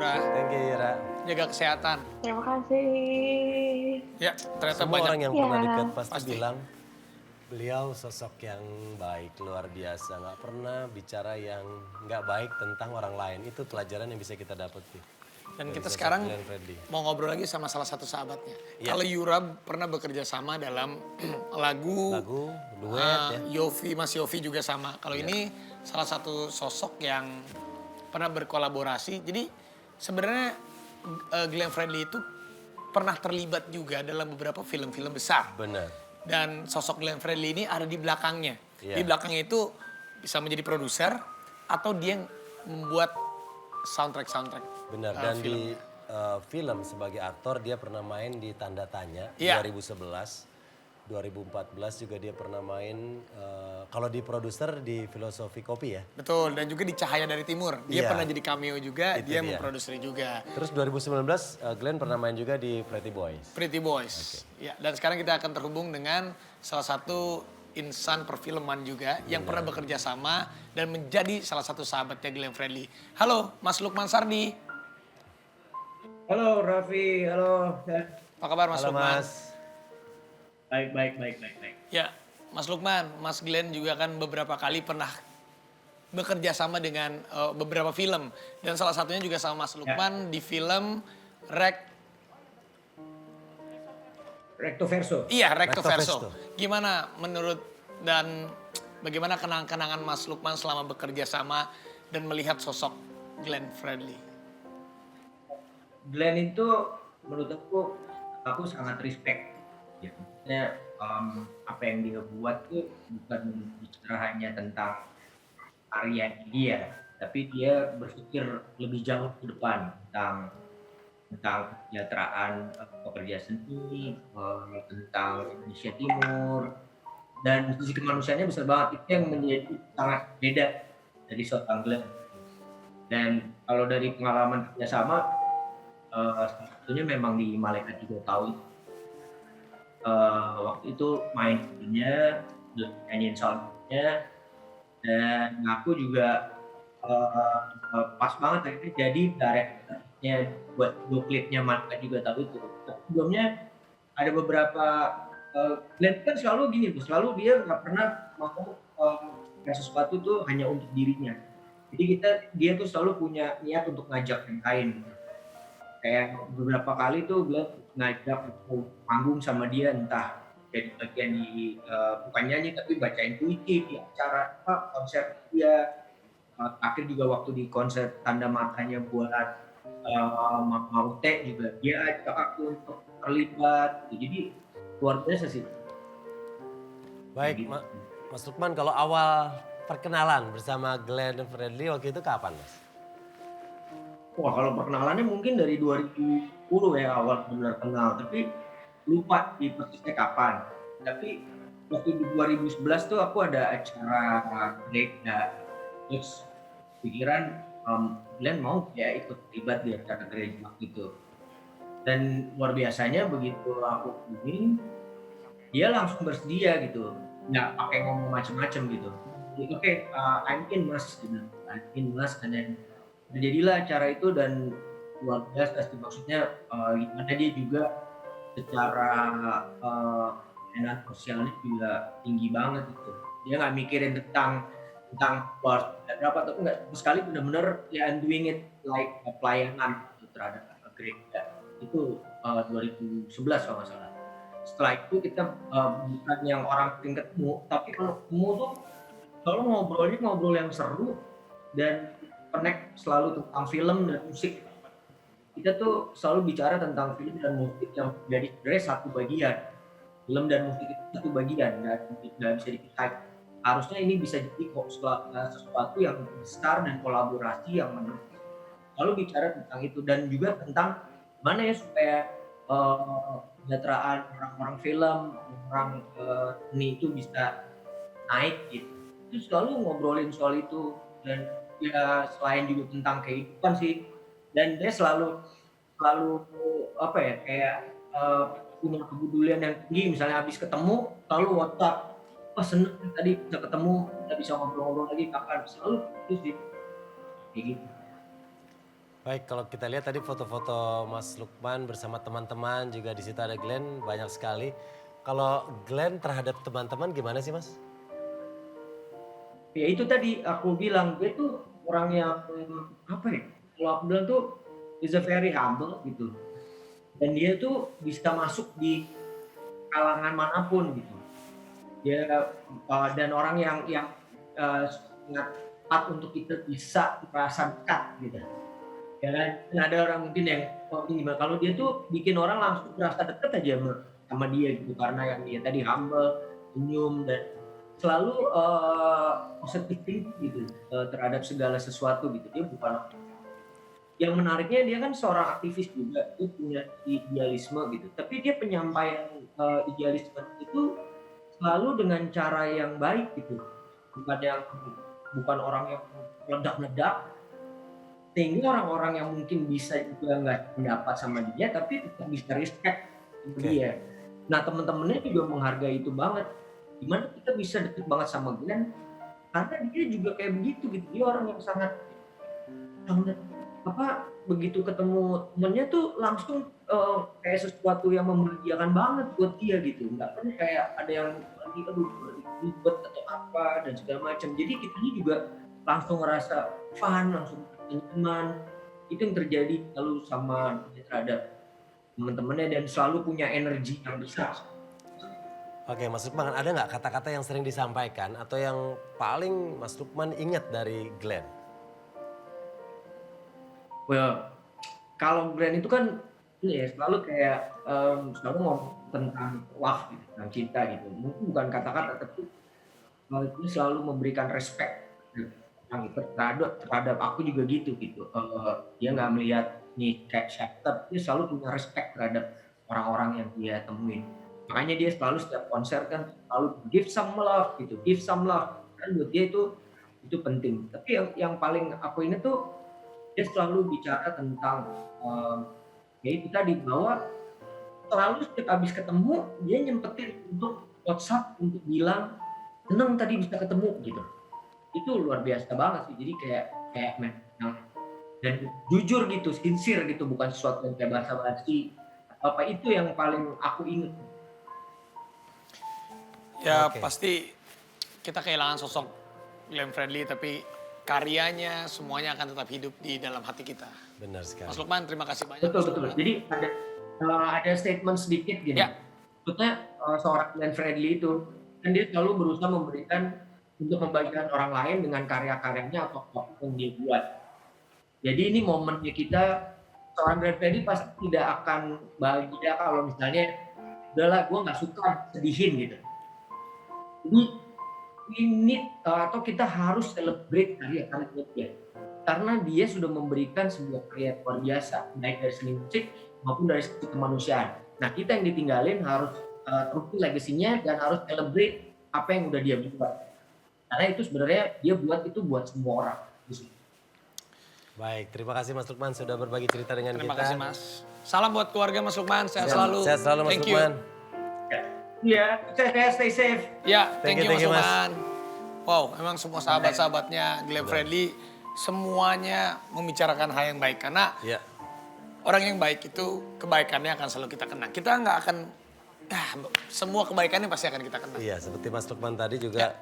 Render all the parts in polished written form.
Yura. Thank you, Ira. Jaga kesehatan. Terima kasih. Ya, ternyata Semua banyak. orang yang Ya. pernah dekat pasti Pasti. bilang beliau sosok yang baik, luar biasa. Nggak pernah bicara yang nggak baik tentang orang lain. Itu pelajaran yang bisa kita dapat. Dan Dari kita sosok sekarang Glenn Fredly. mau ngobrol lagi sama salah satu sahabatnya. Iya. Kalau Yura pernah bekerja sama dalam lagu, Lagu, duet ya. Yofi, Mas Yofi juga sama. Kalau ini salah satu sosok yang pernah berkolaborasi. Jadi sebenarnya Glenn Fredly itu pernah terlibat juga dalam beberapa film-film besar. Benar. Dan sosok Glenn Fredly ini ada di belakangnya. Iya. Di belakangnya itu bisa menjadi produser atau dia yang membuat soundtrack. Benar, dan di film sebagai aktor dia pernah main di Tanda Tanya Iya. 2011. 2014 juga dia pernah main, kalau di produser di Filosofi Kopi ya. Betul, dan juga di Cahaya dari Timur. Dia Iya. pernah jadi cameo juga, Itu dia dia. memproduksi juga. Terus 2019 Glenn pernah main juga di Pretty Boys. Pretty Boys. Ya, dan sekarang kita akan terhubung dengan salah satu insan perfilman juga yang pernah bekerja sama dan menjadi salah satu sahabatnya Glenn Fredly. Halo, Mas Lukman Sardi. Halo Raffi, halo. Apa kabar Mas Halo Lukman? Mas. Baik. Ya, Mas Lukman, Mas Glenn juga kan beberapa kali pernah bekerja sama dengan beberapa film. Dan salah satunya juga sama Mas Lukman di film Recto Verso. Iya, Recto Recto Verso. Verso. Gimana menurut dan bagaimana kenang-kenangan Mas Lukman selama bekerja sama dan melihat sosok Glenn Fredly? Glenn itu menurut aku sangat respect. Ya, maksudnya apa yang dia buat tuh bukan bicara hanya tentang karya dia, tapi dia berpikir lebih jauh ke depan tentang kesejahteraan pekerja seni, tentang Indonesia Timur, dan sisi kemanusiaannya besar banget. Itu yang menjadi sangat beda dari seorang Glenn. Dan kalau dari pengalaman kerjasama, salah satunya memang di Malaikat juga tahu. Waktu itu main filmnya, nyanyiin soundtracknya, dan aku juga pas banget akhirnya jadi directornya buat video klipnya Malaikat juga tahu itu. Sebelumnya ada beberapa Glenn kan selalu gini, selalu dia nggak pernah mau sesuatu tuh hanya untuk dirinya. Jadi dia tuh selalu punya niat untuk ngajak yang lain. Kayak beberapa kali tuh Glenn ngajak aku manggung sama dia, entah jadi bagian di bukan nyanyi tapi bacain puisi di acara konser dia. Akhir juga waktu di konser Tanda Matanya buat Mama Ute juga dia ajak aku untuk terlibat. Jadi luar biasa sih. Baik, Gitu. Mas Lukman, kalau awal perkenalan bersama Glenn Fredly waktu itu kapan, Mas? Wah, kalau perkenalannya mungkin dari 2010 ya awal benar kenal, tapi lupa di persisnya kapan. Tapi waktu di 2011 tuh aku ada acara gereja, terus pikiran Glenn mau ya ikut terlibat di acara gereja waktu itu. Dan luar biasanya begitu aku hubungin, dia langsung bersedia gitu, nggak pakai ngomong macem-macem gitu. Oke, I'm in mas, gitu. I'm in mas, dan jadilah acara itu dan luar biasa sih, maksudnya gimana dia juga secara pelayanan sosialnya juga tinggi banget gitu. Dia nggak mikirin tentang berapa, tapi nggak sekali benar-benar ya I'm doing it like pelayanan gitu terhadap gereja. Itu 2011 kalau nggak salah. Setelah itu kita bukan yang orang sering ketemu, tapi kalau ketemu tuh kalau ngobrolnya ngobrol yang seru dan connect selalu tentang film dan musik. Kita tuh selalu bicara tentang film dan musik yang jadi sebenarnya satu bagian. Film dan musik itu satu bagian, nggak bisa dipisah. Harusnya ini bisa jadi kok sesuatu yang besar dan kolaborasi yang menurut selalu bicara tentang itu, dan juga tentang mana ya supaya kesejahteraan orang-orang film, orang seni itu bisa naik gitu. Itu selalu ngobrolin soal itu, dan ya selain juga tentang kehidupan sih, dan dia selalu apa ya kayak punya kepedulian yang tinggi. Misalnya habis ketemu selalu WhatsApp, wah seneng tadi bisa ketemu, kita bisa ngobrol-ngobrol lagi kapan, selalu itu sih kayak gitu. Baik, kalau kita lihat tadi foto-foto Mas Lukman bersama teman-teman, juga di situ ada Glenn, banyak sekali. Kalau Glenn terhadap teman-teman gimana sih, Mas? Ya itu tadi aku bilang, dia tuh orang yang, apa ya, kalau aku bilang tuh is a very humble gitu. Dan dia tuh bisa masuk di kalangan manapun gitu. Dia, dan orang yang, sangat tepat untuk kita bisa merasa dekat gitu. Ya kan? Dan ada orang mungkin yang, oh ini gimana, kalau dia tuh bikin orang langsung merasa deket aja sama dia gitu, karena yang dia tadi humble, senyum, dan selalu, positive thinking gitu, terhadap segala sesuatu gitu. Dia bukan, yang menariknya dia kan seorang aktivis juga, dia punya idealisme gitu, tapi dia penyampaian, idealisme itu selalu dengan cara yang baik gitu, bukan yang bukan orang yang meledak-ledak, sehingga orang-orang yang mungkin bisa juga nggak pendapat sama dia, tapi tetap bisa respect sama Oke. dia. Nah, temen-temennya juga menghargai itu banget. Gimana kita bisa deket banget sama Glenn, karena dia juga kayak begitu gitu. Dia orang yang sangat sangat apa, begitu ketemu temennya tuh langsung, kayak sesuatu yang membahagiakan banget buat dia gitu. Nggak pernah kayak ada yang lagi aduh lagi ribet atau apa dan segala macam. Jadi kitanya juga langsung ngerasa fun, langsung nyaman. Itu yang terjadi selalu sama dia terhadap teman-temannya, dan selalu punya energi yang besar. Oke, Mas Lukman, ada nggak kata-kata yang sering disampaikan atau yang paling Mas Lukman ingat dari Glenn? Well, kalau Glenn itu kan ini ya selalu kayak, selalu ngomong tentang love gitu, tentang cinta gitu. Mungkin bukan kata-kata, tapi dia selalu memberikan respect yang terhadap aku juga gitu gitu. Dia nggak melihat nih kayak siapa, tapi dia selalu punya respect terhadap orang-orang yang dia temuin. Makanya dia selalu setiap konser kan selalu give some love gitu, give some love. Kan buat dia itu penting. Tapi yang paling aku ingat tuh dia selalu bicara tentang, ya itu tadi, bahwa selalu setiap habis ketemu dia nyempetin untuk WhatsApp untuk bilang, "Seneng tadi bisa ketemu," gitu. Itu luar biasa banget sih. Jadi kayak kayak yang dan jujur gitu, sincere gitu, bukan sesuatu yang kayak basa-basi atau apa, itu yang paling aku inget. Ya Oke. pasti kita kehilangan sosok Glenn Fredly, tapi karyanya semuanya akan tetap hidup di dalam hati kita. Benar sekali. Mas Lukman, terima kasih banyak. Betul Mas betul. Lukman. Jadi ada statement sedikit gini. Ya, Maksudnya, seorang Glenn Fredly itu kan dia selalu berusaha memberikan untuk membagikan orang lain dengan karya-karyanya atau apapun yang dia buat. Jadi ini momennya kita, seorang Glenn Fredly pasti tidak akan bahagia kalau misalnya, udahlah gue nggak suka, sedihin gitu. Jadi we need, atau kita harus celebrate karya-karya dia. Karena dia sudah memberikan sebuah karya luar biasa, baik dari seni musik maupun dari segi kemanusiaan. Nah, kita yang ditinggalin harus, terusin legasinya dan harus celebrate apa yang udah dia buat. Karena itu sebenarnya dia buat itu buat semua orang. Baik, terima kasih Mas Lukman sudah berbagi cerita dengan terima kita. kasih Mas. Salam buat keluarga Mas Lukman, sehat selalu. Sehat selalu Mas Thank you. Lukman. Iya, saya stay safe. Ya, Thank thank you, you Mas Mas. Lukman. Wow, emang semua sahabat-sahabatnya Glenn Fredly semuanya membicarakan hal yang baik. Karena Ya, orang yang baik itu kebaikannya akan selalu kita kenang. Kita nggak akan, semua kebaikannya pasti akan kita kenang. iya seperti Mas Lukman tadi juga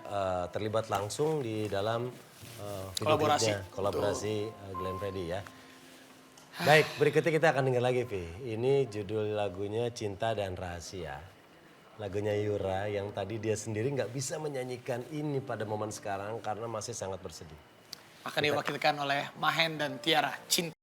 terlibat langsung di dalam video Kolaborasi. klipnya, kolaborasi Glenn Fredly ya. Baik, berikutnya kita akan dengar lagi, Vi. Ini judul lagunya Cinta dan Rahasia. Lagunya Yura yang tadi dia sendiri nggak bisa menyanyikan ini pada momen sekarang karena masih sangat bersedih. Akan diwakilkan oleh Mahen dan Tiara, Cinta.